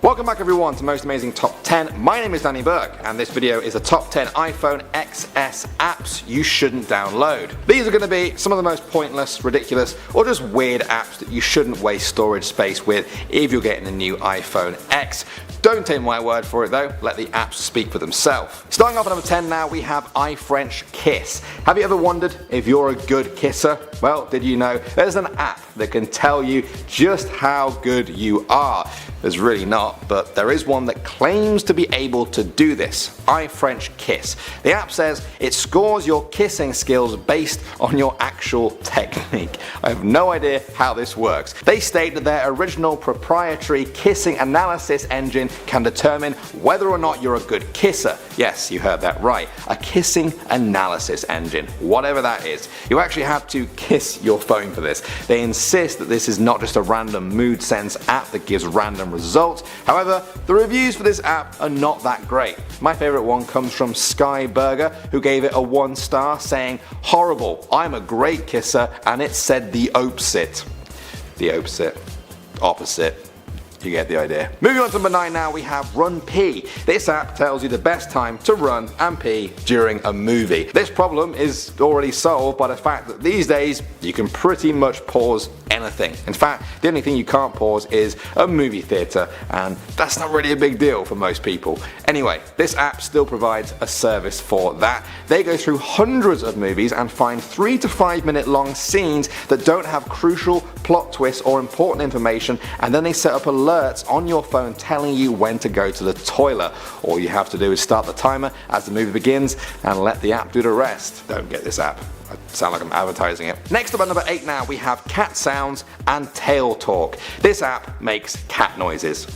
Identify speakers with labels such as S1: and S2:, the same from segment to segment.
S1: Welcome back everyone to Most Amazing Top 10. My name is Danny Burke and this video is the top 10 iPhone XS apps you shouldn't download. These are going to be some of the most pointless, ridiculous or just weird apps that you shouldn't waste storage space with if you're getting a new iPhone X. Don't take my word for it though, let the apps speak for themselves. Starting off at number 10 now, we have iFrench Kiss. Have you ever wondered if you're a good kisser? Well, did you know there's an app that can tell you just how good you are? There's really not, but there is one that claims to be able to do this. iFrench Kiss. The app says it scores your kissing skills based on your actual technique. I have no idea how this works. They state that their original proprietary kissing analysis engine can determine whether or not you're a good kisser. Yes, you heard that right. A kissing analysis engine. Whatever that is. You actually have to kiss your phone for this. They insist that this is not just a random mood sense app that gives random results. However, the reviews for this app are not that great. My favorite one comes from Sky Burger, who gave it a 1 star saying, "Horrible, I'm a great kisser and it said the opposite." The opposite. Opposite. You get the idea. Moving on to number 9 now, we have Run Pee. This app tells you the best time to run and pee during a movie. This problem is already solved by the fact that these days you can pretty much pause anything. In fact, the only thing you can't pause is a movie theater, and that's not really a big deal for most people. Anyway, this app still provides a service for that. They go through hundreds of movies and find 3 to 5 minute long scenes that don't have crucial plot twists or important information, and then they set up alerts on your phone telling you when to go to the toilet. All you have to do is start the timer as the movie begins and let the app do the rest. Don't get this app. I sound like I'm advertising it. Next up at number 8 now, we have Cat Sounds and Tail Talk. This app makes cat noises.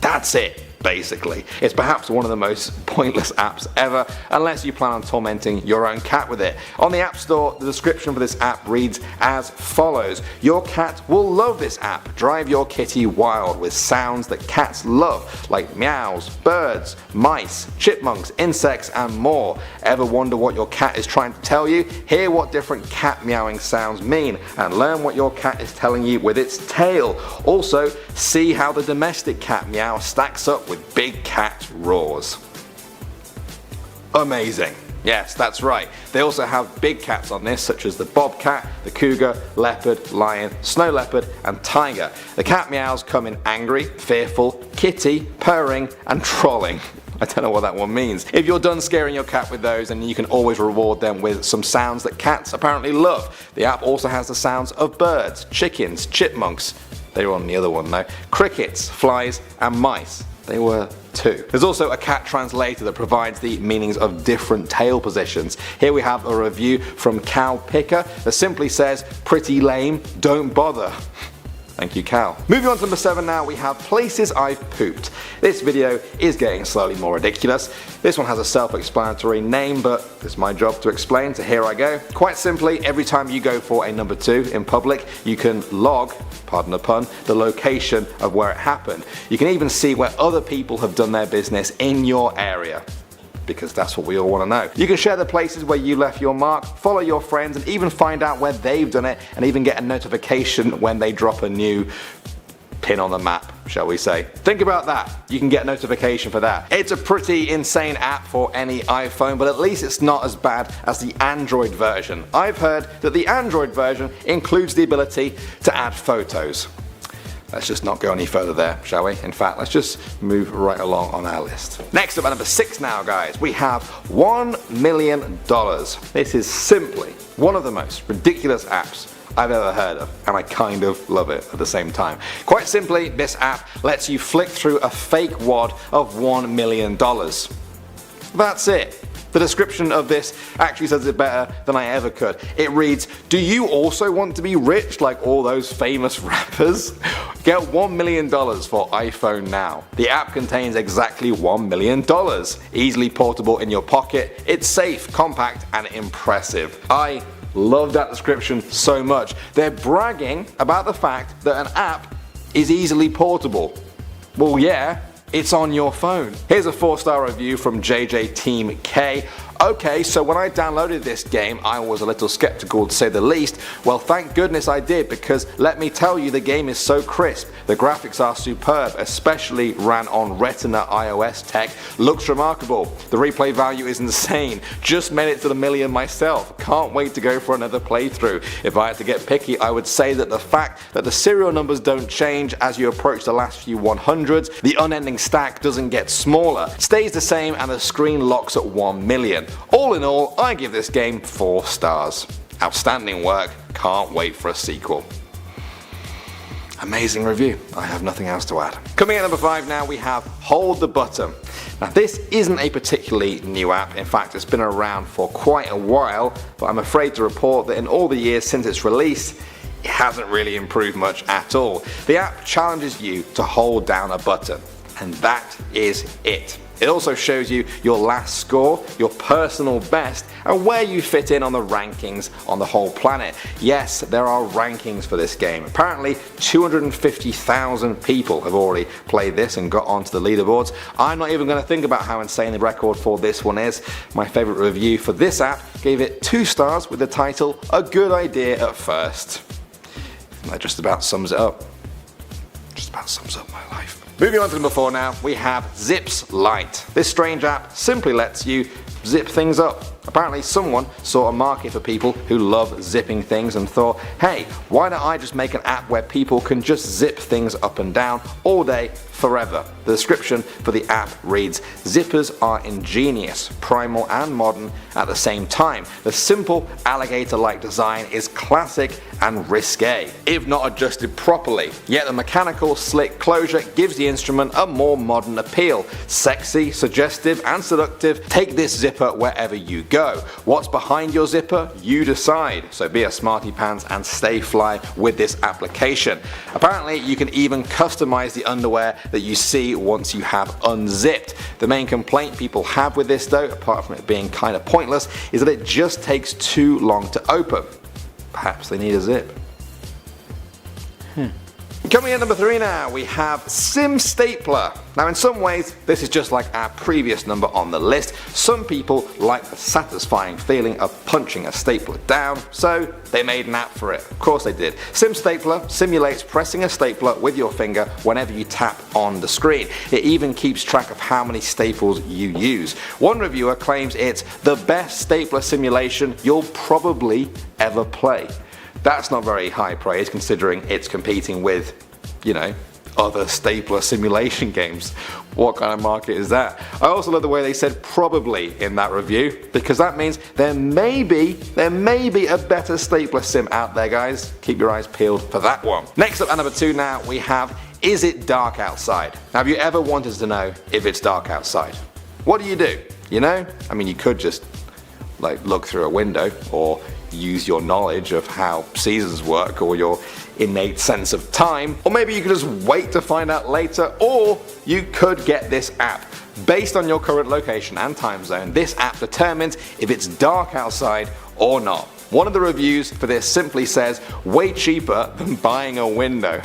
S1: That's it. Basically. It's perhaps one of the most pointless apps ever, unless you plan on tormenting your own cat with it. On the App Store, the description for this app reads as follows: "Your cat will love this app. Drive your kitty wild with sounds that cats love, like meows, birds, mice, chipmunks, insects, and more. Ever wonder what your cat is trying to tell you? Hear what different cat meowing sounds mean, and learn what your cat is telling you with its tail. Also, see how the domestic cat meow stacks up with big cat roars." Amazing. Yes, that's right. They also have big cats on this, such as the bobcat, the cougar, leopard, lion, snow leopard, and tiger. The cat meows come in angry, fearful, kitty, purring, and trolling. I don't know what that one means. If you're done scaring your cat with those, then you can always reward them with some sounds that cats apparently love. The app also has the sounds of birds, chickens, chipmunks. They were on the other one though. Crickets, flies, and mice. They were 2. There's also a cat translator that provides the meanings of different tail positions. Here we have a review from Cow Picker that simply says, "Pretty lame, don't bother." Thank you, Cal. Moving on to number 7 now, we have Places I've Pooped. This video is getting slowly more ridiculous. This one has a self-explanatory name, but it's my job to explain, so here I go. Quite simply, every time you go for a number 2 in public, you can log, pardon the pun, the location of where it happened. You can even see where other people have done their business in your area, because that's what we all want to know. You can share the places where you left your mark, follow your friends, and even find out where they've done it, and even get a notification when they drop a new pin on the map, shall we say. Think about that. You can get a notification for that. It's a pretty insane app for any iPhone, but at least it's not as bad as the Android version. I've heard that the Android version includes the ability to add photos. Let's just not go any further there, shall we? In fact, let's just move right along on our list. Next up at number 6 now, guys, we have $1 million. This is simply one of the most ridiculous apps I've ever heard of, and I kind of love it at the same time. Quite simply, this app lets you flick through a fake wad of $1 million. That's it. The description of this actually says it better than I ever could. It reads, "Do you also want to be rich like all those famous rappers? Get $1 million for iPhone now." The app contains exactly $1 million. Easily portable in your pocket. It's safe, compact, and impressive. I love that description so much. They're bragging about the fact that an app is easily portable. Well, yeah. It's on your phone. Here's a 4-star review from JJ Team K. Okay, so when I downloaded this game I was a little skeptical to say the least. Well, thank goodness I did, because let me tell you, the game is so crisp. The graphics are superb, especially ran on Retina iOS tech. Looks remarkable. The replay value is insane. Just made it to the million myself. Can't wait to go for another playthrough. If I had to get picky, I would say that the fact that the serial numbers don't change as you approach the last few 100s, the unending stack doesn't get smaller, stays the same, and the screen locks at 1 million. All in all, I give this game 4 stars. Outstanding work, can't wait for a sequel. Amazing review, I have nothing else to add. Coming at number 5 now, we have Hold the Button. Now this isn't a particularly new app, in fact it's been around for quite a while, but I'm afraid to report that in all the years since its release, it hasn't really improved much at all. The app challenges you to hold down a button, and that is it. It also shows you your last score, your personal best, and where you fit in on the rankings on the whole planet. Yes, there are rankings for this game. Apparently 250,000 people have already played this and got onto the leaderboards. I'm not even going to think about how insane the record for this one is. My favourite review for this app gave it 2 stars with the title, "A good idea at first." And that just about sums it up. Just about sums up my life. Moving on to number 4 now, we have Zips Lite. This strange app simply lets you zip things up. Apparently someone saw a market for people who love zipping things and thought, hey, why don't I just make an app where people can just zip things up and down all day, forever. The description for the app reads, zippers are ingenious, primal and modern at the same time. The simple alligator-like design is classic and risque, if not adjusted properly. Yet the mechanical, slick closure gives the instrument a more modern appeal. Sexy, suggestive and seductive, take this zipper wherever you go. What's behind your zipper? You decide. So be a smarty pants and stay fly with this application. Apparently you can even customize the underwear that you see once you have unzipped. The main complaint people have with this though, apart from it being kind of pointless, is that it just takes too long to open. Perhaps they need a zip. Coming in number 3 now, we have Sim Stapler. Now in some ways this is just like our previous number on the list. Some people like the satisfying feeling of punching a stapler down, so they made an app for it. Of course they did. Sim Stapler simulates pressing a stapler with your finger whenever you tap on the screen. It even keeps track of how many staples you use. One reviewer claims it's the best stapler simulation you'll probably ever play. That's not very high praise considering it's competing with, you know, other stapler simulation games. What kind of market is that? I also love the way they said probably in that review, because that means there may be a better stapler sim out there, guys. Keep your eyes peeled for that one. Next up at number 2 now, we have Is It Dark Outside? Now have you ever wanted to know if it's dark outside? What do? You know? I mean, you could just like look through a window, or use your knowledge of how seasons work, or your innate sense of time, or maybe you could just wait to find out later, or you could get this app. Based on your current location and time zone, this app determines if it's dark outside or not. One of the reviews for this simply says, way cheaper than buying a window.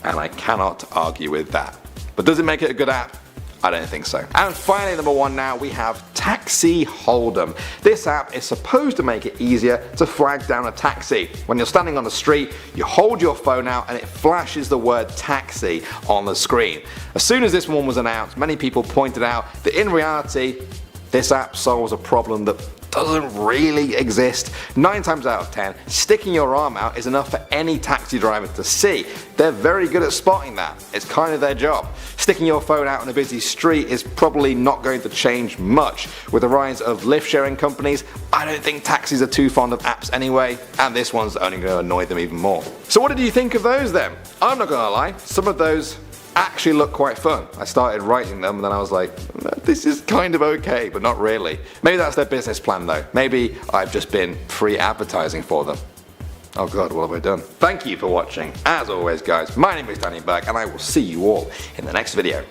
S1: And I cannot argue with that. But does it make it a good app? I don't think so. And finally, number 1 now, we have Taxi Hold'em. This app is supposed to make it easier to flag down a taxi. When you're standing on the street, you hold your phone out and it flashes the word taxi on the screen. As soon as this one was announced, many people pointed out that in reality, this app solves a problem that doesn't really exist. 9 times out of 10, sticking your arm out is enough for any taxi driver to see. They're very good at spotting that. It's kind of their job. Sticking your phone out on a busy street is probably not going to change much. With the rise of lift sharing companies, I don't think taxis are too fond of apps anyway, and this one's only going to annoy them even more. So what did you think of those then? I'm not gonna lie, some of those actually look quite fun. I started writing them and then I was like, this is kind of okay, but not really. Maybe that's their business plan though. Maybe I've just been free advertising for them. Oh god, what have I done? Thank you for watching. As always guys, my name is Danny Berg and I will see you all in the next video.